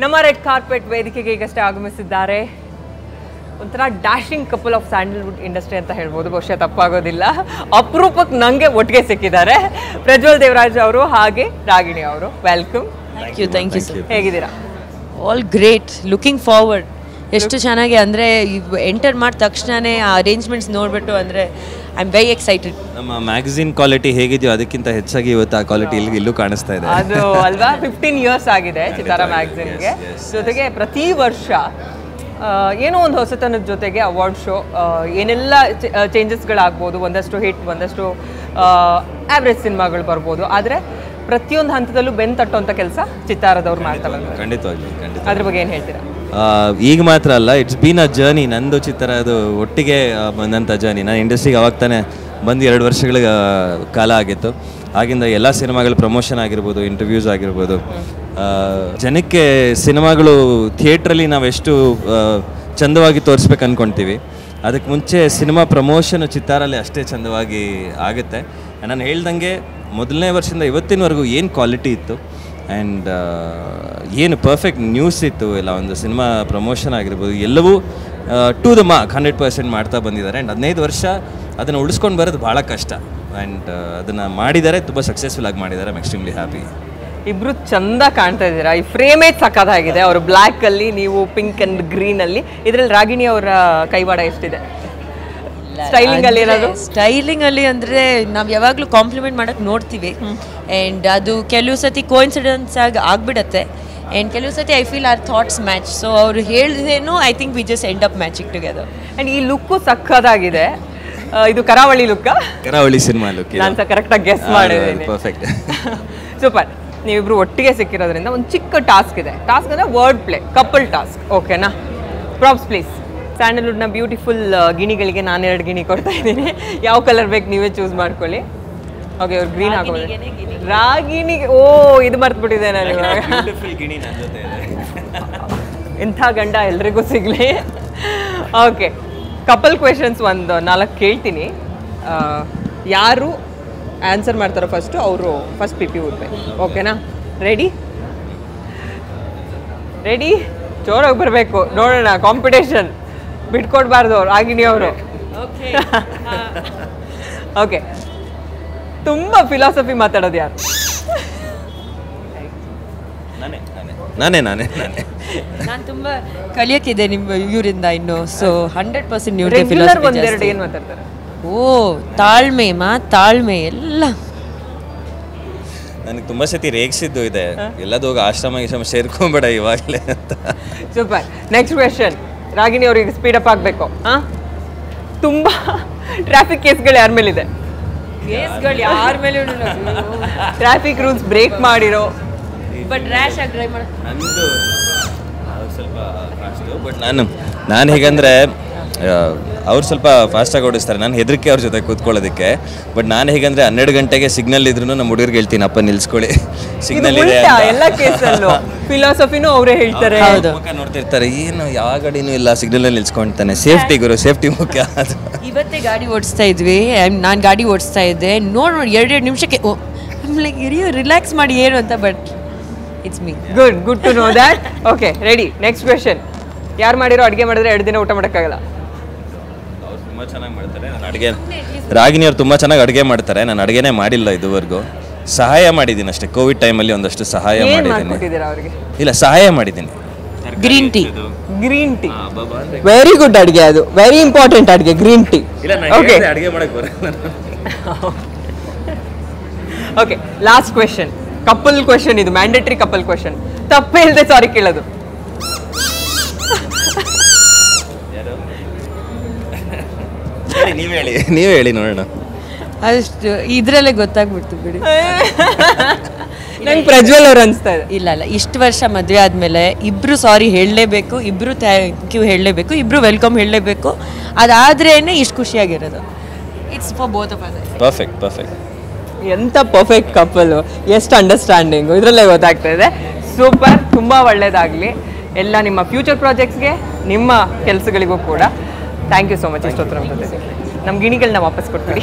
ನಮ್ಮ red carpet ವೇದಿಕೆಗೆ ಈಗಷ್ಟೇ ಆಗಮಿಸಿದ್ದಾರೆ ಒಂಥರ dashing couple of Sandalwood industry ಅಂತ ಹೇಳ್ಬೋದು, ಬಹುಶಃ ತಪ್ಪಾಗೋದಿಲ್ಲ. ಅಪರೂಪಕ್ಕೆ ನನಗೆ ಒಟ್ಟಿಗೆ ಸಿಕ್ಕಿದ್ದಾರೆ ಪ್ರಜ್ವಲ್ ದೇವರಾಜ್ ಅವರು ಹಾಗೆ ರಾಗಿಣಿ ಅವರು. ವೆಲ್ಕಮ್. Thank you sir. ಹೇಗಿದ್ದೀರಾ? All great, looking forward. ಎಷ್ಟು ಚೆನ್ನಾಗಿ ಅಂದರೆ ಎಂಟರ್ ಮಾಡಿದ ತಕ್ಷಣವೇ ಆ ಅರೇಂಜ್ಮೆಂಟ್ಸ್ ನೋಡಿಬಿಟ್ಟು ಅಂದರೆ ಐ ಆಮ್ ವೆರಿ ಎಕ್ಸೈಟೆಡ್. ನಮ್ಮ ಮ್ಯಾಗಝಿನ್ ಕ್ವಾಲಿಟಿ ಹೇಗಿದೆಯೋ ಅದಕ್ಕಿಂತ ಹೆಚ್ಚಾಗಿ ಇವತ್ತು ಆ ಕ್ವಾಲಿಟಿ ಇಲ್ಲೂ ಕಾಣಿಸ್ತಾ ಇದೆ. ಅದು ಅಲ್ವಾ 15 ಇಯರ್ಸ್ ಆಗಿದೆ ಚಿತಾರ ಮ್ಯಾಗಝಿನ್ಗೆ. ಜೊತೆಗೆ ಪ್ರತಿ ವರ್ಷ ಏನೋ ಒಂದು ಹೊಸತನದ ಜೊತೆಗೆ ಅವಾರ್ಡ್ ಶೋ, ಏನೆಲ್ಲ ಚೇಂಜಸ್ಗಳಾಗ್ಬೋದು, ಒಂದಷ್ಟು ಹಿಟ್ ಒಂದಷ್ಟು ಆವ್ರೇಜ್ ಸಿನಿಮಾಗಳು ಬರ್ಬೋದು, ಆದರೆ ಪ್ರತಿಯೊಂದು ಹಂತದಲ್ಲೂ ಬೆನ್ನು ತಟ್ಟುವಂಥ ಕೆಲಸ ಚಿತ್ತಾರದವ್ರು ಮಾಡ್ತಾರೆ. ಖಂಡಿತವಾಗ್ಲಿ. ಅದ್ರ ಬಗ್ಗೆ ಏನು ಹೇಳ್ತೀರಾ? ಈಗ ಮಾತ್ರ ಅಲ್ಲ, ಇಟ್ಸ್ ಬೀನ್ ಅ ಜರ್ನಿ. ನಂದು ಚಿತ್ರ ಅದು ಒಟ್ಟಿಗೆ ಬಂದಂಥ ಜರ್ನಿ. ನಾನು ಇಂಡಸ್ಟ್ರಿಗೆ ಅವಾಗ ತಾನೇ ಬಂದು 2 ವರ್ಷಗಳ ಕಾಲ ಆಗಿತ್ತು. ಆಗಿಂದ ಎಲ್ಲ ಸಿನಿಮಾಗಳ ಪ್ರಮೋಷನ್ ಆಗಿರ್ಬೋದು, ಇಂಟರ್ವ್ಯೂಸ್ ಆಗಿರ್ಬೋದು, ಜನಕ್ಕೆ ಸಿನಿಮಾಗಳು ಥಿಯೇಟ್ರಲ್ಲಿ ನಾವೆಷ್ಟು ಚಂದವಾಗಿ ತೋರಿಸ್ಬೇಕು ಅಂದ್ಕೊಳ್ತೀವಿ, ಅದಕ್ಕೆ ಮುಂಚೆ ಸಿನಿಮಾ ಪ್ರಮೋಷನ್ ಚಿತ್ತಾರಲ್ಲಿ ಅಷ್ಟೇ ಚಂದವಾಗಿ ಆಗುತ್ತೆ. ನಾನು ಹೇಳ್ದಂಗೆ ಮೊದಲನೇ ವರ್ಷದಿಂದ ಇವತ್ತಿನವರೆಗೂ ಏನು ಕ್ವಾಲಿಟಿ ಇತ್ತು ಆ್ಯಂಡ್ ಏನು ಪರ್ಫೆಕ್ಟ್ ನ್ಯೂಸ್ ಇತ್ತು, ಇಲ್ಲ ಒಂದು ಸಿನಿಮಾ ಪ್ರಮೋಷನ್ ಆಗಿರ್ಬೋದು, ಎಲ್ಲವೂ ಟು ದ ಮಾರ್ಕ್ 100% ಮಾಡ್ತಾ ಬಂದಿದ್ದಾರೆ. ಆ್ಯಂಡ್ 15 ವರ್ಷ ಅದನ್ನು ಉಳಿಸ್ಕೊಂಡು ಬರೋದು ಭಾಳ ಕಷ್ಟ. ಆ್ಯಂಡ್ ಅದನ್ನು ಮಾಡಿದ್ದಾರೆ, ತುಂಬ ಸಕ್ಸಸ್ಫುಲ್ ಆಗಿ ಮಾಡಿದ್ದಾರೆ. I am extremely happy. ಇಬ್ರು ಚಂದ ಕಾಣ್ತಾ ಇದ್ದೀರಾ. ಈ ಫ್ರೇಮೇ ಸಕ್ಕತ್ತಾಗಿದೆ. ಅವರು ಬ್ಲ್ಯಾಕ್ ಅಲ್ಲಿ, ನೀವು ಪಿಂಕ್ ಅಂಡ್ ಗ್ರೀನ್ ಅಲ್ಲಿ. ಇದರಲ್ಲಿ ರಾಗಿಣಿ ಅವರ ಕೈವಾಡ ಎಷ್ಟಿದೆ ಸ್ಟೈಲಿಂಗ್ ಅಲ್ಲಿ? ಏನಾದ್ರು ಸ್ಟೈಲಿಂಗ್ ಅಲ್ಲಿ ಅಂದರೆ ನಾವು ಯಾವಾಗಲೂ ಕಾಂಪ್ಲಿಮೆಂಟ್ ಮಾಡೋಕ್ಕೆ ನೋಡ್ತೀವಿ, ಆ್ಯಂಡ್ ಅದು ಕೆಲವು ಸತಿ ಕೋಇನ್ಸಿಡೆನ್ಸ್ ಆಗಿ ಆಗಿಬಿಡತ್ತೆ, ಆ್ಯಂಡ್ ಕೆಲವು ಸತಿ I feel our thoughts match. So ಅವರು ಹೇಳಿದೇನು I think we just end up matching together. And ಈ ಲುಕ್ಕು ಸಕ್ಕತ್ತಾಗಿದೆ. ಇದು ಕರಾವಳಿ ಲುಕ್, ಕರಾವಳಿ ಸಿನಿಮಾ ಲುಕ್. ನಾನು ಕರೆಕ್ಟಾಗಿ ಗೆಸ್ ಮಾಡಿದ್ದೀನಿ. ಪರ್ಫೆಕ್ಟ್. ಸೂಪರ್. ನೀವಿಬ್ರು ಒಟ್ಟಿಗೆ ಸಿಕ್ಕಿರೋದ್ರಿಂದ ಒಂದು ಚಿಕ್ಕ ಟಾಸ್ಕ್ ಇದೆ. ಟಾಸ್ಕ್ ಅಂದರೆ ವರ್ಡ್ ಪ್ಲೇ, ಕಪಲ್ ಟಾಸ್ಕ್. ಓಕೆನಾ? Props please. ಸ್ಯಾಂಡಲ್ವುಡ್ನ ಬ್ಯೂಟಿಫುಲ್ ಗಿಣಿಗಳಿಗೆ ನಾನು 2 ಗಿಣಿ ಕೊಡ್ತಾ ಇದ್ದೀನಿ. ಯಾವ ಕಲರ್ ಬೇಕು ನೀವೇ ಚೂಸ್ ಮಾಡ್ಕೊಳ್ಳಿ. ಓಕೆ, ಅವ್ರು ಗ್ರೀನ್ ಹಾಕೋದು. ರಾಗಿಣಿಗೆ ಇದು ಮರ್ತ್ಬಿಟ್ಟಿದೆ ನಾನು ಇವಾಗ. ಇಂಥ ಗಂಡ ಎಲ್ರಿಗೂ ಸಿಗಲಿ. ಓಕೆ, ಕಪಲ್ ಕ್ವೆಶನ್ಸ್ ಒಂದು 4 ಕೇಳ್ತೀನಿ. ಯಾರು ಆನ್ಸರ್ ಮಾಡ್ತಾರೋ ಫಸ್ಟು ಅವರು ಫಸ್ಟ್ ಪಿ ಊದ್ಬೇಕು. ಓಕೆನಾ? ರೆಡಿ? ಜೋರಾಗಿ ಬರಬೇಕು. ನೋಡೋಣ, ಕಾಂಪಿಟೇಷನ್ ಬಿಟ್ಕೊಡ್ಬಾರ್ದು ರಾಗಿಣಿ ಅವರು. ಓಕೆ, ತುಂಬ ಫಿಲಾಸಫಿ ಮಾತಾಡೋದು ಯಾರು? ನಾನೇ ನಾನು ತುಂಬ ಕಲಿಯೋಕ್ಕಿದೆ ನಿಮ್ಮ ಇವರಿಂದ ಇನ್ನು. ಸೊ 100% ನೀವು ಒಂದೆರಡು ಏನು ಮಾತಾಡ್ತಾರೆ? ತಾಳ್ಮೆ ಎಲ್ಲ. ನನಗೆ ತುಂಬ ಸತಿ ರೇಗಿಸಿದ್ದು ಇದೆ, ಎಲ್ಲದೂ ಹೋಗಿ ಆಶ್ರಮ ಸೇರ್ಕೊಂಬೇಡ ಇವಾಗಲೇ ಅಂತ. ಸೂಪರ್. ನೆಕ್ಸ್ಟ್ ಕ್ವೆಶನ್, ರಾಗಿಣಿ ಅವರಿಗೆ ಸ್ಪೀಡಪ್ ಆಗಬೇಕು. ತುಂಬ ಟ್ರಾಫಿಕ್ ಕೇಸ್ಗಳು ಯಾರ ಮೇಲಿದೆ? ಕೇಸ್ಗಳು ಯಾರ ಮೇಲೆ? ಟ್ರಾಫಿಕ್ ರೂಲ್ಸ್ ಬ್ರೇಕ್ ಮಾಡಿರೋ ಬಟ್ ರ್ಯಾಶ್ ಆಗಿ ಡ್ರೈವ್ ಮಾಡಿ. ನಂದು ಸ್ವಲ್ಪ ಫಾಸ್ಟು, ಬಟ್ ನಾನು ಹೇಗಂದರೆ ಅವ್ರು ಸ್ವಲ್ಪ ಫಾಸ್ಟಾಗಿ ಓಡಿಸ್ತಾರೆ, ನಾನು ಹೆದರಿಕೆ ಅವ್ರ ಜೊತೆ ಕೂತ್ಕೊಳ್ಳೋದಕ್ಕೆ. ಬಟ್ ನಾನು ಹೇಗಂದರೆ 12 ಗಂಟೆಗೆ ಸಿಗ್ನಲ್ ಇದ್ರೂ ನಮ್ಮ ಹುಡುಗರಿಗೆ ಹೇಳ್ತೀನಿ, ಅಪ್ಪ ನಿಲ್ಸ್ಕೊಳ್ಳಿ, ಸಿಗ್ನಲ್ ಇದೆ. ಎಲ್ಲ ಕೇಸಲ್ಲೂ ಫಿಲಾಸಫಿನೂ ಅವರೇ ಹೇಳ್ತಾರೆ. ಮುಖ ನೋಡ್ತಿರ್ತಾರೆ, ಏನು ಯಾವ ಗಾಡಿನೂ ಇಲ್ಲ, ಸಿಗ್ನಲಲ್ಲಿ ನಿಲ್ಸ್ಕೊಳ್ತಾನೆ. ಸೇಫ್ಟಿ ಗುರು, ಸೇಫ್ಟಿ ಮುಖ್ಯ. ಇವತ್ತೇ ಗಾಡಿ ಓಡಿಸ್ತಾ ಇದ್ವಿ, ನಾನು ಗಾಡಿ ಓಡಿಸ್ತಾ ಇದ್ದೆ, ನೋಡಿ 2 ನಿಮಿಷಕ್ಕೆ ಲೈಕ್ ರಿಲ್ಯಾಕ್ಸ್ ಮಾಡಿ ಏನು ಅಂತ. But it's me. Good to know that. Okay, ready. Next question, ಯಾರು ಮಾಡಿರೋ ಅಡುಗೆ ಮಾಡಿದ್ರೆ 2 ದಿನ ಊಟ ಮಾಡೋಕ್ಕಾಗಲ್ಲ? ತುಂಬ ಚೆನ್ನಾಗಿ ಮಾಡ್ತಾರೆ. ನಾನು ಅಡುಗೆ, ರಾಗಿಣಿಯವ್ರು ತುಂಬ ಚೆನ್ನಾಗಿ ಅಡುಗೆ ಮಾಡ್ತಾರೆ. ನಾನು ಅಡುಗೆನೇ ಮಾಡಿಲ್ಲ ಇದುವರೆಗೂ. ಸಹಾಯ ಮಾಡಿದ್ದೀನಿ ಅಷ್ಟೇ. ಕೋವಿಡ್ ಟೈಮಲ್ಲಿ ಒಂದಷ್ಟು ಸಹಾಯ ಮಾಡಿದ್ದೀನಿ. ಇಲ್ಲ, ಸಹಾಯ ಮಾಡಿದ್ದೀನಿ. Green tea. ವೆರಿ ಗುಡ್ ಅಡುಗೆ, ಅದು ವೆರಿ ಇಂಪಾರ್ಟೆಂಟ್ ಅಡುಗೆ, ಗ್ರೀನ್ ಟೀ. ಓಕೆ, ಅಡುಗೆ ಮಾಡಕ್ಕೆ ಬರಲ್ಲ. Okay, last question, couple question. ಇದು ಮ್ಯಾಂಡೇಟರಿ ಕಪಲ್ ಕ್ವೆಶನ್. ತಪ್ಪೇ ಇಲ್ಲದೆ ಸಾರಿ ಕೇಳೋದು. ನೀವೇ ಹೇಳಿ ನೋಡೋಣ. ಅಷ್ಟು ಇದರಲ್ಲೇ ಗೊತ್ತಾಗ್ಬಿಡ್ತು ಬಿಡಿ. ನಂಗೆ ಪ್ರಜ್ವಲ್ ಅವ್ರು ಅನಿಸ್ತಾ ಇದೆ. ಇಲ್ಲ, ಇಷ್ಟು ವರ್ಷ ಮದುವೆ ಆದಮೇಲೆ ಇಬ್ಬರು ಸಾರಿ ಹೇಳಲೇಬೇಕು, ಇಬ್ಬರು ಥ್ಯಾಂಕ್ ಯು ಹೇಳಲೇಬೇಕು, ಇಬ್ಬರು ವೆಲ್ಕಮ್ ಹೇಳಲೇಬೇಕು. ಅದಾದ್ರೇ ಇಷ್ಟು ಖುಷಿಯಾಗಿರೋದು. It's for both of us. Perfect. ಎಂಥ ಪರ್ಫೆಕ್ಟ್ ಕಪಲ್, ಎಷ್ಟು ಅಂಡರ್ಸ್ಟ್ಯಾಂಡಿಂಗು, ಇದರಲ್ಲೇ ಗೊತ್ತಾಗ್ತಾ ಇದೆ. ಸೂಪರ್, ತುಂಬ ಒಳ್ಳೆಯದಾಗಲಿ ಎಲ್ಲ ನಿಮ್ಮ ಫ್ಯೂಚರ್ ಪ್ರಾಜೆಕ್ಟ್ಸ್ಗೆ, ನಿಮ್ಮ ಕೆಲಸಗಳಿಗೂ ಕೂಡ. Thank you so much. ಇಷ್ಟೊತ್ತು ನಮ್ಮ ಜೊತೆ ನಮ್ಮ ಗಿಣಿಗಳನ್ನ ವಾಪಸ್ ಕೊಟ್ಬಿಡಿ.